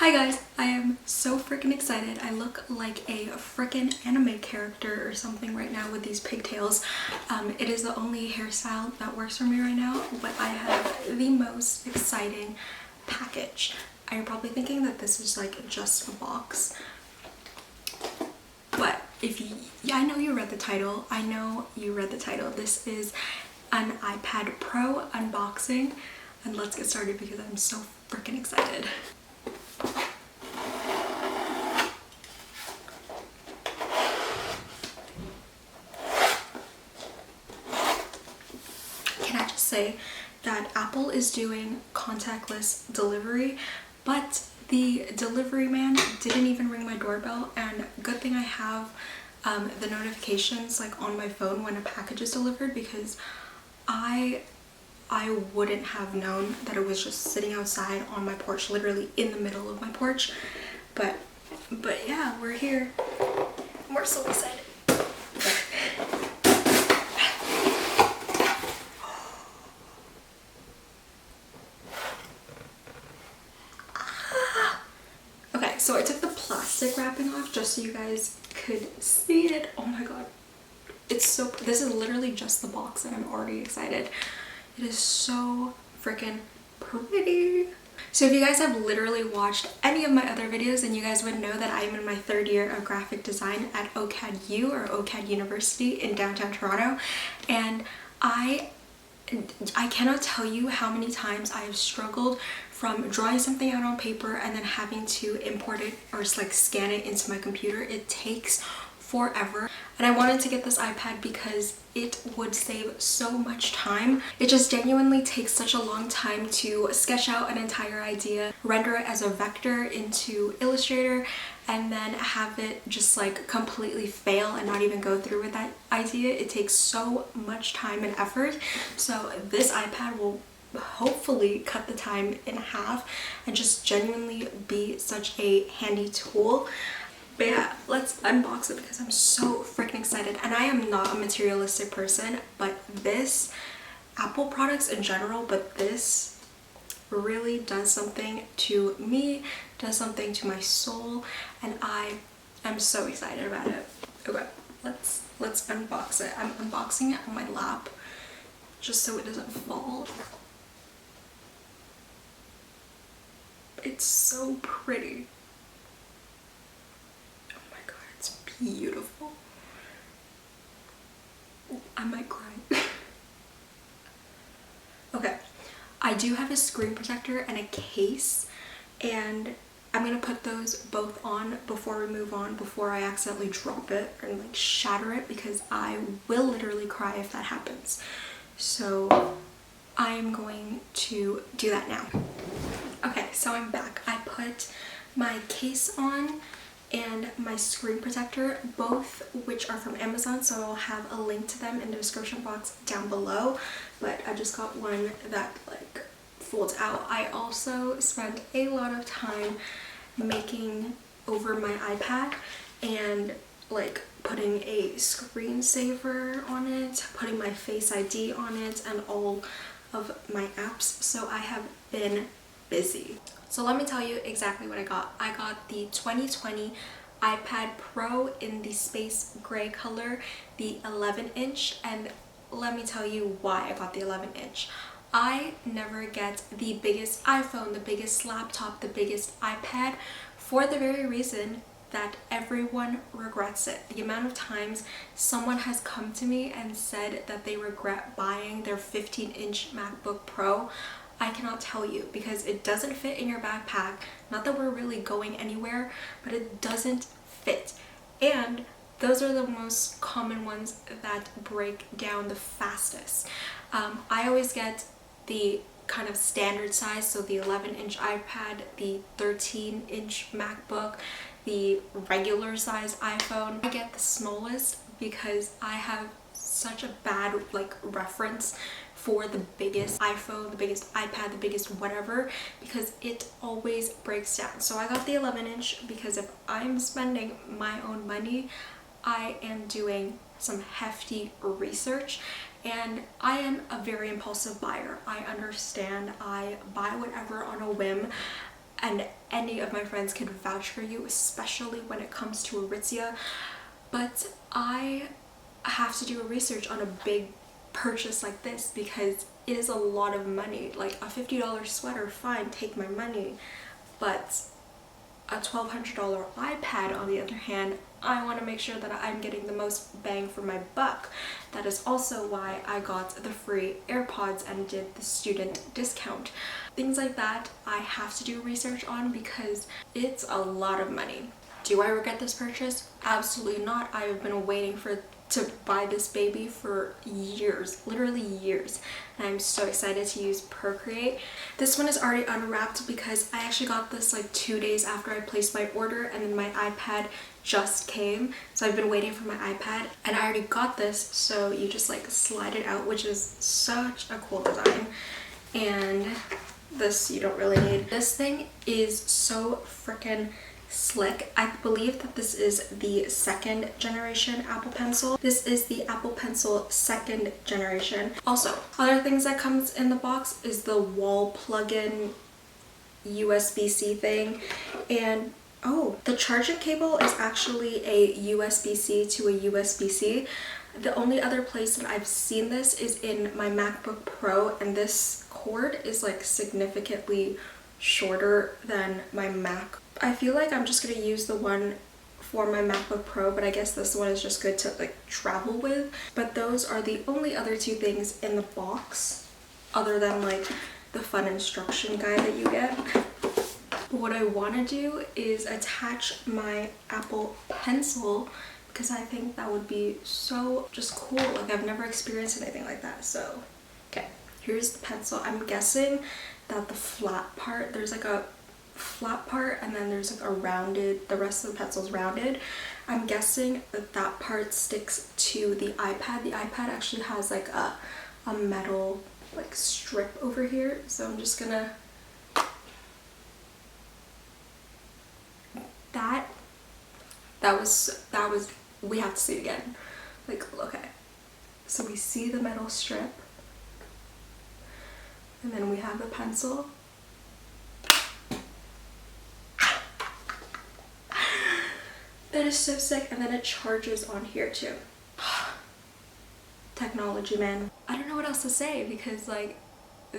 Hi guys, I am so freaking excited. I look like a freaking anime character or something right now with these pigtails. It is the only hairstyle that works for me right now, but I have the most exciting package. You're probably thinking that this is like just a box, but I know you read the title. This is an iPad Pro unboxing, and let's get started because I'm so freaking excited. Can I just say that Apple is doing contactless delivery, but the delivery man didn't even ring my doorbell, and good thing I have the notifications like on my phone when a package is delivered, because I wouldn't have known that it was just sitting outside on my porch, literally in the middle of my porch. But yeah, we're here. We're so excited. Okay, so I took the plastic wrapping off just so you guys could see it. Oh my god. This is literally just the box and I'm already excited. It is so freaking pretty. So if you guys have literally watched any of my other videos, then you guys would know that I am in my third year of graphic design at OCAD-U, or OCAD University in downtown Toronto. And I cannot tell you how many times I have struggled from drawing something out on paper and then having to import it or just like scan it into my computer. It takes forever, and I wanted to get this iPad because it would save so much time. It just genuinely takes such a long time to sketch out an entire idea, render it as a vector into Illustrator, and then have it just like completely fail and not even go through with that idea. It takes so much time and effort. So this iPad will hopefully cut the time in half and just genuinely be such a handy tool. But yeah, let's unbox it because I'm so freaking excited. And I am not a materialistic person, but this, Apple products in general, but this really does something to me, does something to my soul, and I am so excited about it. Okay, let's unbox it. I'm unboxing it on my lap just so it doesn't fall. It's so pretty. It's beautiful. I might cry. Okay, I do have a screen protector and a case, and I'm gonna put those both on before we move on, before I accidentally drop it or like shatter it, because I will literally cry if that happens. So I am going to do that now. Okay, so I'm back. I put my case on and my screen protector, both which are from Amazon, so I'll have a link to them in the description box down below. But I just got one that like folds out. I also spent a lot of time making over my iPad and like putting a screensaver on it, putting my Face ID on it, and all of my apps. So I have been busy. So let me tell you exactly what I got. I got the 2020 iPad Pro in the space gray color, the 11-inch, and let me tell you why I got the 11-inch. I never get the biggest iPhone, the biggest laptop, the biggest iPad, for the very reason that everyone regrets it. The amount of times someone has come to me and said that they regret buying their 15-inch MacBook Pro, I cannot tell you, because it doesn't fit in your backpack. Not that we're really going anywhere, but it doesn't fit. And those are the most common ones that break down the fastest. I always get the kind of standard size, so the 11-inch iPad, the 13-inch MacBook, the regular size iPhone. I get the smallest because I have such a bad like reference for the biggest iPhone, the biggest iPad, the biggest whatever, because it always breaks down. So I got the 11-inch because if I'm spending my own money, I am doing some hefty research, and I am a very impulsive buyer. I understand. I buy whatever on a whim. and any of my friends can vouch for you, especially when it comes to Aritzia. But I have to do a research on a big purchase like this because it is a lot of money. Like a $50 sweater, fine, take my money, but a $1,200 iPad on the other hand, I want to make sure that I'm getting the most bang for my buck. That is also why I got the free AirPods and did the student discount. Things like that I have to do research on because it's a lot of money. Do I regret this purchase? Absolutely not. I have been waiting to buy this baby for years, literally years, and I'm so excited to use Procreate. This one is already unwrapped because I actually got this like 2 days after I placed my order, and then my iPad just came, so I've been waiting for my iPad, and I already got this, so you just like slide it out, which is such a cool design. And this you don't really need. This thing is so freaking slick. I believe that this is the 2nd generation Apple Pencil. This is the Apple Pencil 2nd generation. Also, other things that comes in the box is the wall plug-in USB-C thing, and oh, the charging cable is actually a USB-C to a USB-C. The only other place that I've seen this is in my MacBook Pro, and this cord is like significantly shorter than my Mac. I feel like I'm just gonna use the one for my MacBook Pro, but I guess this one is just good to like travel with. But those are the only other 2 things in the box, other than like the fun instruction guide that you get. But what I want to do is attach my Apple Pencil because I think that would be so just cool. Like I've never experienced anything like that. So okay, here's the pencil. I'm guessing that the flat part, there's like a flat part and then there's like a rounded, the rest of the pencil's rounded. I'm guessing that that part sticks to the iPad. The iPad actually has like a metal like strip over here, so I'm just gonna that was we have to see it again. Like, okay, so we see the metal strip and then we have the pencil. That is so sick. And then it charges on here too. Technology, man. I don't know what else to say because like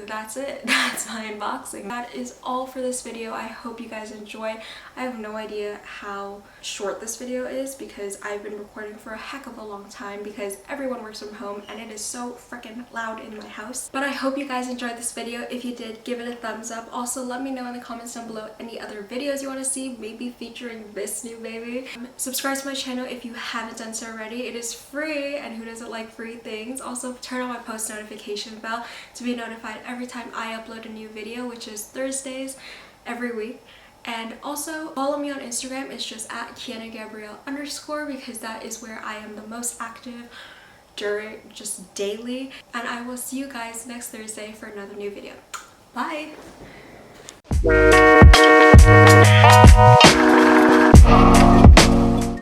that's it. That's my unboxing. That is all for this video. I hope you guys enjoy. I have no idea how short this video is because I've been recording for a heck of a long time because everyone works from home and it is so freaking loud in my house. But I hope you guys enjoyed this video. If you did, give it a thumbs up. Also, let me know in the comments down below any other videos you want to see, maybe featuring this new baby. Subscribe to my channel if you haven't done so already. It is free, and who doesn't like free things? Also, turn on my post notification bell to be notified every time I upload a new video, which is Thursdays every week. And also follow me on Instagram. It's just at Kiana Gabrielle _ because that is where I am the most active during just daily. And I will see you guys next Thursday for another new video. Bye.